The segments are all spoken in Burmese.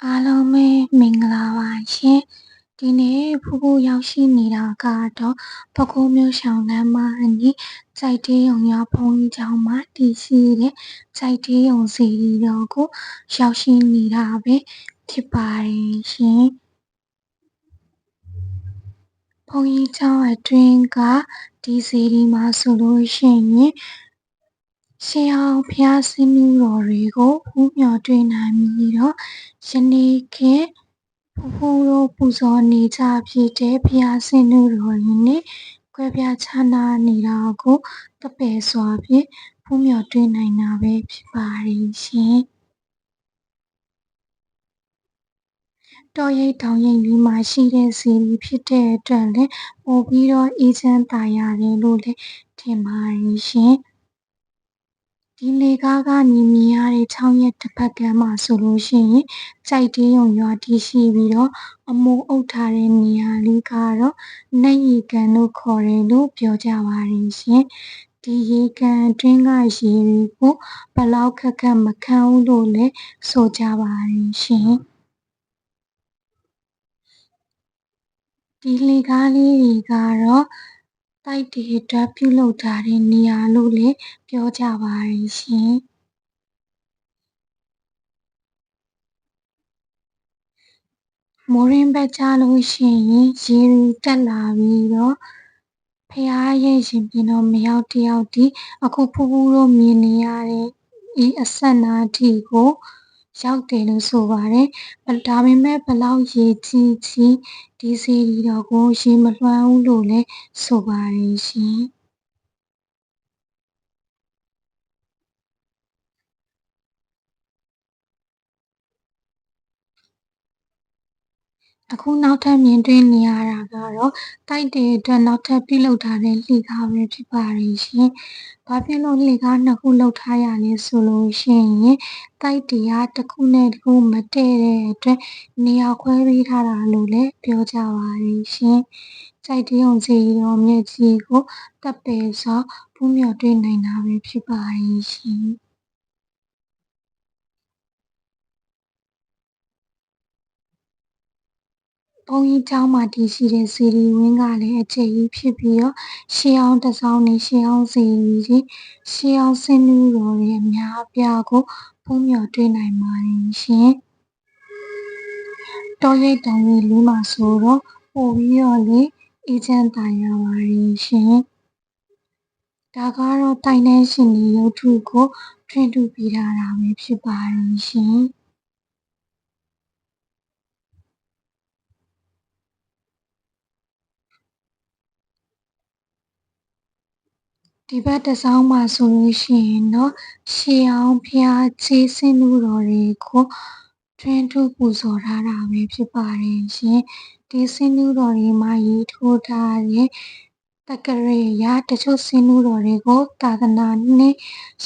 အားလုံးပဲမင်္ဂလာပါရှင်။ဒီနေ့ဖူးဖူးရောက်ရှိနေတာကတော့ပဲခူးမြို့ရှောင်းလမ်းမအနီးကျိုက်ထေးရုံရွာဘုန်းကြီးကျောင်းမှာတည်ရှိတဲ့ကျိုက်ထေးရုံစေတီတော်ကိုရောက်ရှိနေတာပဲဖြစ်ပါတယ်ရှင်။ဘုန်းကြီးကျောင်းအတွင်းကဒီစေတီမှာဆိုလို့ရှိရင်ရှေးဟောင်းဘုရားဆင်းနူးတော်တွေကိုဖူးမျှော်တွေ့နိုင်ပြီးတော့ယနေ့ခေတ်ဖူးဖူးတို့ပူဇော်နေကြဖြစ်တဲ့ဘုရားဆင်းနူးတော်တွေနဲ့ကွဲပြားခြားနားနေတာကိုသက်ပယ်စွာဖြင့်ဖူးမျှော်တွေ့နိုင်တာပဲဖြစ်ပါတယ်ရှင်။တောရိပ်တောင်ရိပ်လေးမှာရှိတဲ့စေတီဖြစ်တဲ့အတွက်လည်းပိုပြီးတော့အေးချမ်းသာယာတယ်လို့လည်းထင်ပါတယ်ရှင်။ဒီလှေကားကနေမြင်ရတဲ့ချောင်းရဲ့တစ်ဖက်ကမ်းမှာဆိုလို့ရှိရင်ကျိုက်ထေးရုံရွာတည်ရှိပြီးတော့အမိုးအုပ်ထားတဲ့နေရာလေးကတော့နတ်ရေကန်လို့ခေါ်တယ်လို့ပြောကြပါတယ်ရှင်။ဒီရေကန်အတွင်းကရေတွေကိုဘယ်လောက်ခက်ခက်မခမ်းဘူးလို့လည်းဆိုကြပါတယ်ရှင်။ဒီလှေကားလေးတွေကတော့တိုက်တွေအတွက်ပြုလုပ်ထားတဲ့နေရာလို့လည်းပြောကြပါတယ်ရှင်။မိုးရင်းဘက်ကျလို့ရှိရင်ရေတွေတက်လာပြီးတော့ဘုရားရဲ့ရင်ပြင်တော်မရောက်တယောက်ထိအခုဖူးဖူးတို့မြင်နေရတဲ့ဤအစက်နားထိကိုရောက်တယ်လို့ဆိုပါတယ်။ဒါပေမဲ့ဘယ်လောက်ရေကြီးကြီးဒီစေတီတော်ကိုရေမလွှမ်းဘူးလို့လည်းဆိုပါတယ်ရှင်။အခုနောက်ထပ်မြင်တွေ့နေရတာကတော့တိုက်တွေအတွက်နောက်ထပ်ပြုလုပ်ထားတဲ့လှေကားပဲဖြစ်ပါတယ်ရှင်။ဘာဖြစ်လို့လှေကားနှစ်ခုလုပ်ထားရလဲဆိုလို့ရှိရင်တိုက်တွေကတစ်ခုနဲ့တစ်ခုမတည့်တဲ့အတွက်နေရာခွဲပေးထားတာလို့လည်းပြောကြပါတယ်ရှင်။ကျိုက်ထေးရုံစေတီတော်မြတ်ကြီးကိုသက်ပယ်စွာဖူးမျှော်တွေ့နိုင်တာပဲဖြစ်ပါတယ်ရှင်။ဘုန်းကြီးကျောင်းမှာတည်ရှိတဲ့စေတီဝင်းကလည်းအကျယ်ကြီးဖြစ်ပြီးတော့ရှေးဟောင်းတစ်စောင်းနဲ့ရှေးဟောင်းစေတီတွေရှေးဟောင်းဆင်းနူးတော်တွေအများအပြားကိုဖူးမျှော်တွေ့နိုင်ပါတယ်ရှင်။တောရိပ်တောင်ရိပ်လေးမှာဆိုတော့ပိုပြီးတော့လည်းအေးချမ်းသာယာပါတယ်ရှင်။ဒါကတော့တိုင်တန်းရှင်တွေရုပ်ထုကိုထွင်းထူးပေးထားတာပဲဖြစ်ပါတယ်ရှင်။ဒီဘက်တစ်စောင်းမှာဆိုလို့ရှိရင်တော့ရှေးဟောင်းဘုရားခြေဆင်းနူးတော်တွေကိုထွင်းထူးပူဇော်ထားတာပဲဖြစ်ပါတယ်ရှင်။ဒီဆင်းနူးတော်တွေမှာရေးထိုးထားတဲ့သက္ကရာဇ်အရတချို့ဆင်းနူးတော်တွေကိုသာသနာနှစ်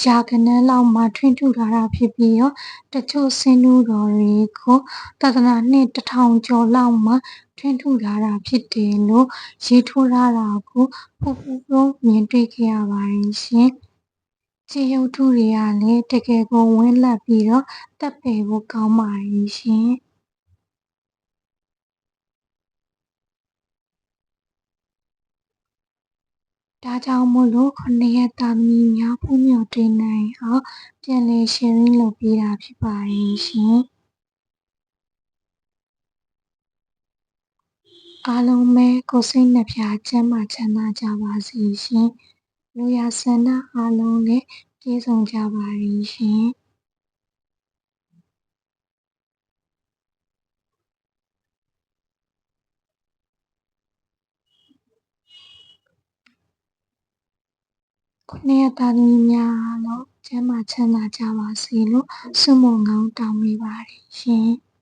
ရာဂဏန်းလောက်မှာထွင်းထူးထားတာဖြစ်ပြီးတော့တချို့ဆင်းနူးတော်တွေကိုသာသနာနှစ်1000ကျော်လောက်မှာထွင်းထူးထားတာဖြစ်တယ်လို့ရေးထိုးထားတာကိုဖူးဖူးတို့မြင်တွေ့ခဲ့ရပါတယ်ရှင်။ကြေးရုပ်ထုတွေကလည်းတကယ်ကိုဝန်းလတ်ပြီးတော့သက်ပယ်ဖို့ကောင်းပါတယ်ရှင်။ဒါကြောင့်မို့လို့7 ရက်သားသမီးများဖူးမျှော်တွေ့နိုင်အောင်ပြန်လည် sharing လုပ်ပေးတာဖြစ်ပါတယ်ရှင်။အားလုံးပဲကိုယ်စိတ်နှဖျားကျန်းမာချမ်းသာကြပါစေရှင်။လူရာဆန္ဒအားလုံးလည်းပြည့်စုံကြပါစေရှင်။7 ရက်သားသမီးများအားလုံးကျန်းမာချမ်းသာကြပါစေလို့ဆုမွန်ကောင်းတောင်းပေးပါတယ်ရှင်။